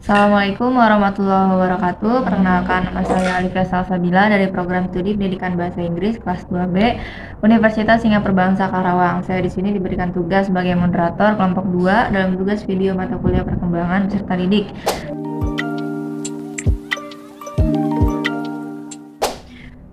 Assalamualaikum warahmatullahi wabarakatuh. Perkenalkan, nama saya Alifia Salsabila dari program studi Pendidikan Bahasa Inggris kelas 2B Universitas Singapura Bangsa Karawang. Saya di sini diberikan tugas sebagai moderator kelompok 2 dalam tugas video mata kuliah perkembangan peserta didik.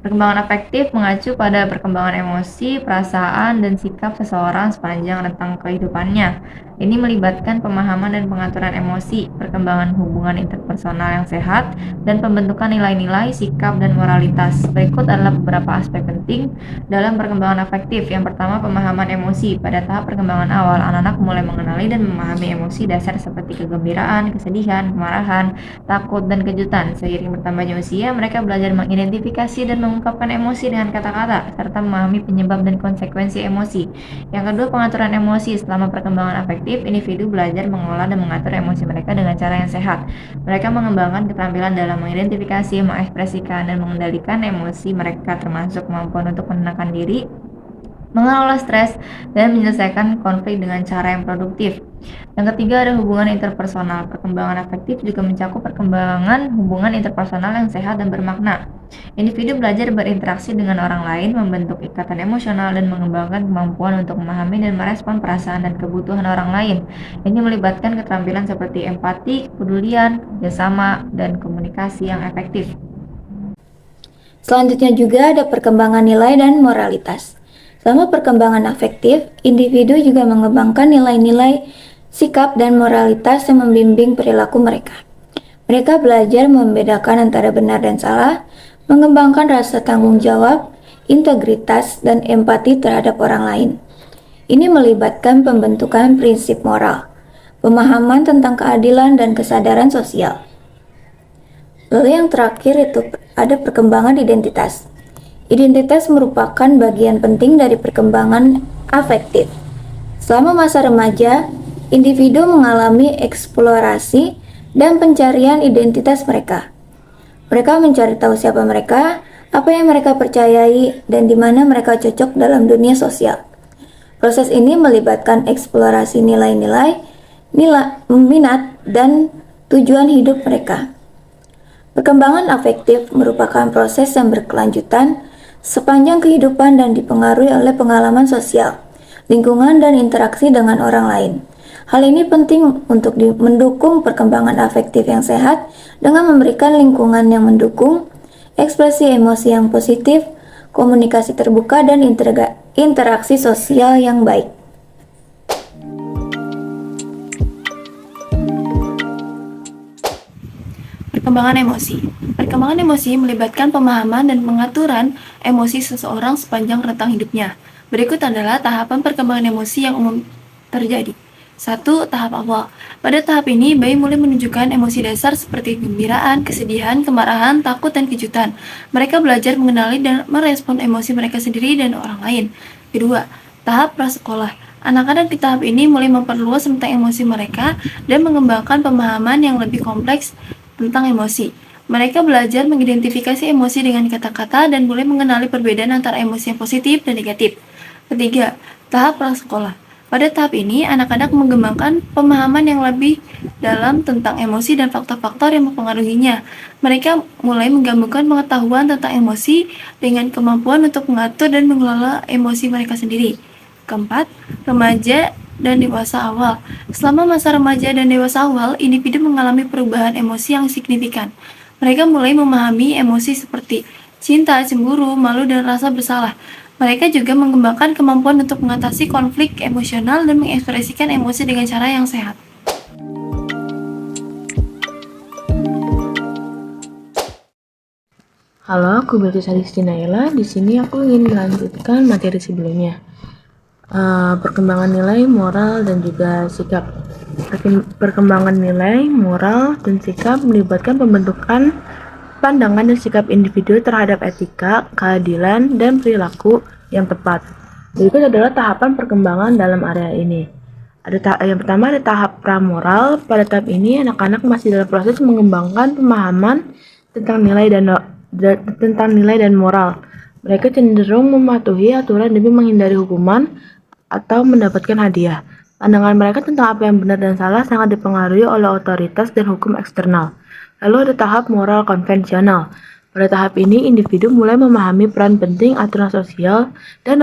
Perkembangan afektif mengacu pada perkembangan emosi, perasaan, dan sikap seseorang sepanjang rentang kehidupannya. Ini melibatkan pemahaman dan pengaturan emosi, perkembangan hubungan interpersonal yang sehat, dan pembentukan nilai-nilai, sikap, dan moralitas. Berikut adalah beberapa aspek penting dalam perkembangan afektif. Yang pertama, pemahaman emosi. Pada tahap perkembangan awal, anak-anak mulai mengenali dan memahami emosi dasar seperti kegembiraan, kesedihan, kemarahan, takut, dan kejutan. Seiring bertambahnya usia, mereka belajar mengidentifikasi dan mengungkapkan emosi dengan kata-kata, serta memahami penyebab dan konsekuensi emosi. Yang kedua, pengaturan emosi. Selama perkembangan afektif, individu belajar mengelola dan mengatur emosi mereka dengan cara yang sehat. Mereka mengembangkan keterampilan dalam mengidentifikasi, mengekspresikan, dan mengendalikan emosi mereka, termasuk kemampuan untuk menenangkan diri, mengelola stres, dan menyelesaikan konflik dengan cara yang produktif. Yang ketiga, ada hubungan interpersonal. Perkembangan afektif juga mencakup perkembangan hubungan interpersonal yang sehat dan bermakna. Individu belajar berinteraksi dengan orang lain, membentuk ikatan emosional, dan mengembangkan kemampuan untuk memahami dan merespon perasaan dan kebutuhan orang lain. Ini melibatkan keterampilan seperti empati, kepedulian, kerjasama, dan komunikasi yang efektif. Selanjutnya juga ada perkembangan nilai dan moralitas. Selama perkembangan afektif, individu juga mengembangkan nilai-nilai, sikap, dan moralitas yang membimbing perilaku mereka. Mereka belajar membedakan antara benar dan salah, mengembangkan rasa tanggung jawab, integritas, dan empati terhadap orang lain. Ini melibatkan pembentukan prinsip moral, pemahaman tentang keadilan, dan kesadaran sosial. Lalu yang terakhir itu ada perkembangan identitas. Identitas merupakan bagian penting dari perkembangan afektif. Selama masa remaja, individu mengalami eksplorasi dan pencarian identitas mereka. Mereka mencari tahu siapa mereka, apa yang mereka percayai, dan di mana mereka cocok dalam dunia sosial. Proses ini melibatkan eksplorasi nilai-nilai, minat, dan tujuan hidup mereka. Perkembangan afektif merupakan proses yang berkelanjutan sepanjang kehidupan dan dipengaruhi oleh pengalaman sosial, lingkungan, dan interaksi dengan orang lain. Hal ini penting untuk mendukung perkembangan afektif yang sehat dengan memberikan lingkungan yang mendukung, ekspresi emosi yang positif, komunikasi terbuka, dan interaksi sosial yang baik. Perkembangan emosi. Perkembangan emosi melibatkan pemahaman dan pengaturan emosi seseorang sepanjang rentang hidupnya. Berikut adalah tahapan perkembangan emosi yang umum terjadi. 1. Tahap awal. Pada tahap ini, bayi mulai menunjukkan emosi dasar seperti kegembiraan, kesedihan, kemarahan, takut, dan kejutan. Mereka belajar mengenali dan merespon emosi mereka sendiri dan orang lain. Kedua, tahap prasekolah. Anak-anak di tahap ini mulai memperluas tentang emosi mereka dan mengembangkan pemahaman yang lebih kompleks tentang emosi. Mereka belajar mengidentifikasi emosi dengan kata-kata dan mulai mengenali perbedaan antara emosi yang positif dan negatif. Ketiga, tahap prasekolah. Pada tahap ini, anak-anak mengembangkan pemahaman yang lebih dalam tentang emosi dan faktor-faktor yang mempengaruhinya. Mereka mulai menggabungkan pengetahuan tentang emosi dengan kemampuan untuk mengatur dan mengelola emosi mereka sendiri. Keempat, remaja dan dewasa awal. Selama masa remaja dan dewasa awal, individu mengalami perubahan emosi yang signifikan. Mereka mulai memahami emosi seperti cinta, cemburu, malu, dan rasa bersalah. Mereka juga mengembangkan kemampuan untuk mengatasi konflik emosional dan mengekspresikan emosi dengan cara yang sehat. Halo, aku Beatrice Adisti Naila. Di sini aku ingin melanjutkan materi sebelumnya. Perkembangan nilai, moral, dan juga sikap. Perkembangan nilai, moral, dan sikap melibatkan pembentukan pandangan dan sikap individu terhadap etika, keadilan, dan perilaku yang tepat. Berikut adalah tahapan perkembangan dalam area ini. Yang pertama ada tahap pramoral. Pada tahap ini, anak-anak masih dalam proses mengembangkan pemahaman tentang nilai dan moral. Mereka cenderung mematuhi aturan demi menghindari hukuman atau mendapatkan hadiah. Pandangan mereka tentang apa yang benar dan salah sangat dipengaruhi oleh otoritas dan hukum eksternal. Lalu ada tahap moral konvensional. Pada tahap ini, individu mulai memahami peran penting aturan sosial dan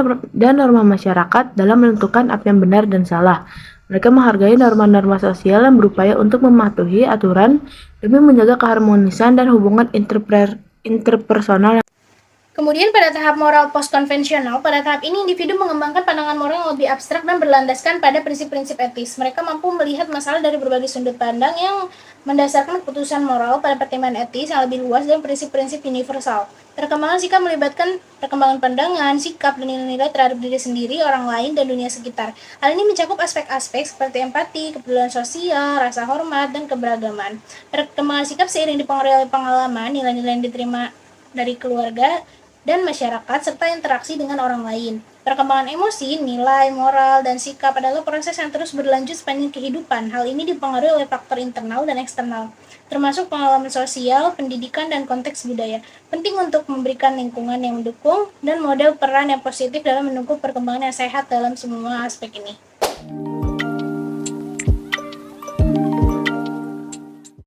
norma masyarakat dalam menentukan apa yang benar dan salah. Mereka menghargai norma-norma sosial yang berupaya untuk mematuhi aturan demi menjaga keharmonisan dan hubungan interpersonal. Kemudian pada tahap moral post-konvensional, pada tahap ini individu mengembangkan pandangan moral yang lebih abstrak dan berlandaskan pada prinsip-prinsip etis. Mereka mampu melihat masalah dari berbagai sudut pandang yang mendasarkan keputusan moral pada pertimbangan etis yang lebih luas dan prinsip-prinsip universal. Perkembangan sikap melibatkan perkembangan pandangan, sikap, dan nilai-nilai terhadap diri sendiri, orang lain, dan dunia sekitar. Hal ini mencakup aspek-aspek seperti empati, kepedulian sosial, rasa hormat, dan keberagaman. Perkembangan sikap seiring dipengaruhi oleh pengalaman, nilai-nilai yang diterima dari keluarga, dan masyarakat, serta interaksi dengan orang lain. Perkembangan emosi, nilai, moral, dan sikap adalah proses yang terus berlanjut sepanjang kehidupan. Hal ini dipengaruhi oleh faktor internal dan eksternal, termasuk pengalaman sosial, pendidikan, dan konteks budaya. Penting untuk memberikan lingkungan yang mendukung dan model peran yang positif dalam mendukung perkembangan yang sehat dalam semua aspek ini.